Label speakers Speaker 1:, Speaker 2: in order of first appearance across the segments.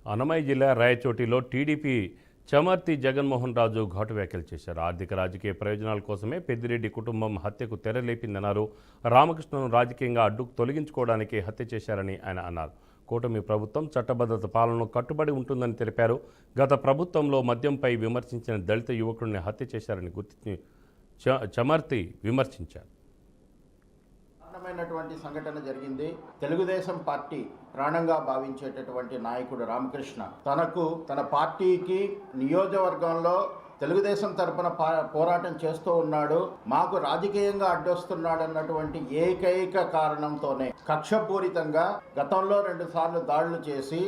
Speaker 1: అన్నమయ్య జిల్లా రాయచోటిలో టీడీపీ చమర్తి జగన్మోహన్ రాజు ఘాటు వ్యాఖ్యలు చేశారు. ఆర్థిక రాజకీయ ప్రయోజనాల కోసమే పెద్దిరెడ్డి కుటుంబం హత్యకు తెరలేపిందన్నారు. రామకృష్ణను రాజకీయంగా అడ్డుకు తొలగించుకోవడానికి హత్య చేశారని ఆయన అన్నారు. కూటమి ప్రభుత్వం చట్టబద్ధత పాలనకు కట్టుబడి ఉంటుందని తెలిపారు. గత ప్రభుత్వంలో మద్యంపై విమర్శించిన దళిత యువకుడిని హత్య చేశారని గుర్తించి చమర్తి విమర్శించారు.
Speaker 2: దారుణమైనటువంటి సంఘటన జరిగింది. తెలుగుదేశం పార్టీ ప్రాణంగా భావించేటటువంటి నాయకుడు రామకృష్ణ తన పార్టీకి నియోజకవర్గంలో తెలుగుదేశం తరపున పోరాటం చేస్తూ ఉన్నాడు. మాకు రాజకీయంగా అడ్డొస్తున్నాడు అన్నటువంటి ఏకైక కారణంతోనే కక్షపూరితంగా గతంలో 2 సార్లు దాడులు చేసి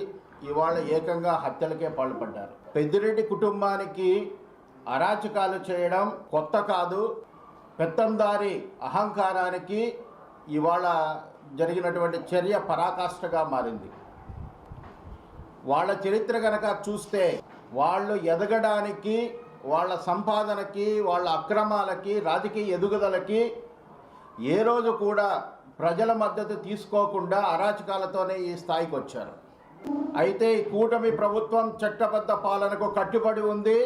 Speaker 2: ఇవాళ ఏకంగా హత్యలకే పాల్పడ్డారు. పెద్దిరెడ్డి కుటుంబానికి అరాచకాలు చేయడం కొత్త కాదు. పెత్తందారి అహంకారానికి ఇవాళ జరిగినటువంటి చర్య పరాకాష్ఠగా మారింది. వాళ్ళ చరిత్ర కనుక చూస్తే వాళ్ళు ఎదగడానికి, వాళ్ళ సంపాదనకి, వాళ్ళ అక్రమాలకి, రాజకీయ ఎదుగుదలకి ఏ రోజు కూడా ప్రజల మద్దతు తీసుకోకుండా అరాచకాలతోనే ఈ స్థాయికి వచ్చారు. అయితే ఈ కూటమి ప్రభుత్వం చట్టబద్ధ పాలనకు కట్టుబడి ఉంది.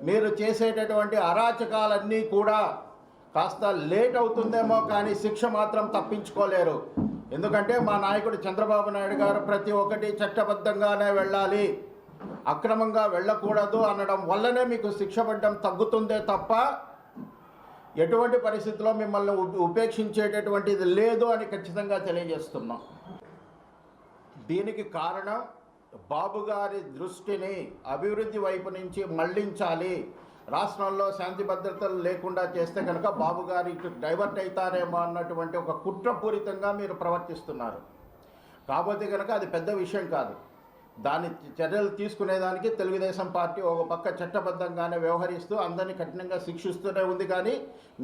Speaker 2: మీరు చేసేటటువంటి అరాచకాలన్నీ కూడా కాస్త లేట్ అవుతుందేమో కానీ శిక్ష మాత్రం తప్పించుకోలేరు. ఎందుకంటే మా నాయకుడు చంద్రబాబు నాయుడు గారు ప్రతి ఒక్కటి చట్టబద్ధంగానే వెళ్ళాలి, అక్రమంగా వెళ్ళకూడదు అనడం వల్లనే మీకు శిక్ష పడడం తగ్గుతుందే తప్ప ఎటువంటి పరిస్థితుల్లో మిమ్మల్ని ఉపేక్షించేటటువంటిది లేదు అని ఖచ్చితంగా తెలియజేస్తున్నాం. దీనికి కారణం బాబు గారి దృష్టిని అభివృద్ధి వైపు నుంచి మళ్లించాలి. రాష్ట్రంలో శాంతి భద్రతలు లేకుండా చేస్తే కనుక బాబు గారి డైవర్ట్ అవుతారేమో అన్నటువంటి ఒక కుట్రపూరితంగా మీరు ప్రవర్తిస్తున్నారు. కాకపోతే కనుక అది పెద్ద విషయం కాదు. దాని చర్యలు తీసుకునేదానికి తెలుగుదేశం పార్టీ ఒక పక్క చట్టబద్ధంగానే వ్యవహరిస్తూ అందరినీ కఠినంగా శిక్షిస్తూనే ఉంది. కానీ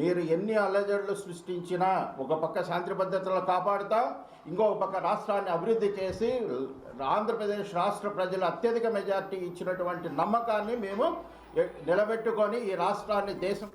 Speaker 2: మీరు ఎన్ని అలజడులు సృష్టించినా ఒక పక్క శాంతి భద్రతలు కాపాడుతాం, ఇంకొక పక్క రాష్ట్రాన్ని అభివృద్ధి చేసి ఆంధ్రప్రదేశ్ రాష్ట్ర ప్రజలు అత్యధిక మెజార్టీ ఇచ్చినటువంటి నమ్మకాన్ని మేము నిలబెట్టుకొని ఈ రాష్ట్రాన్ని దేశం